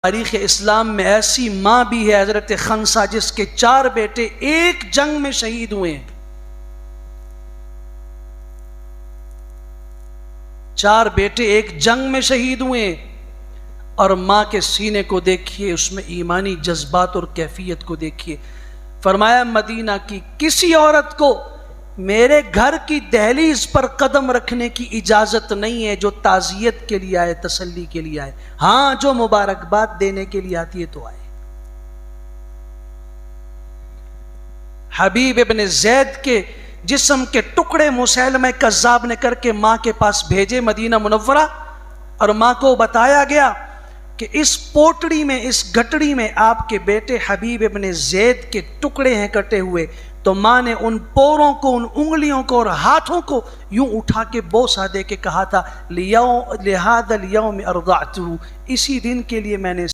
تاریخ اسلام میں ایسی ماں بھی ہے حضرت خنسا جس کے 4 بیٹے ایک جنگ میں شہید ہوئے ہیں. 4 بیٹے ایک جنگ میں شہید ہوئے ہیں. اور ماں کے سینے کو دیکھیے، اس میں ایمانی جذبات اور کیفیت کو دیکھیے. فرمایا مدینہ کی کسی عورت کو میرے گھر کی دہلیز پر قدم رکھنے کی اجازت نہیں ہے جو تعزیت کے لیے آئے، تسلی کے لیے آئے. ہاں جو مبارکباد دینے کے لیے آتی ہے تو آئے. حبیب ابن زید کے جسم کے ٹکڑے مسیلمہ کذاب نے کر کے ماں کے پاس بھیجے مدینہ منورہ، اور ماں کو بتایا گیا کہ اس پوٹڑی میں، اس گھٹڑی میں آپ کے بیٹے حبیب ابن زید کے ٹکڑے ہیں کٹے ہوئے. تو ماں نے ان پوروں کو، ان انگلیوں کو اور ہاتھوں کو یوں اٹھا کے بوسہ دے کے کہا تھا لِهَذَا الْيَوْمِ أَرْضَعْتُهُ، اسی دن کے لیے میں نے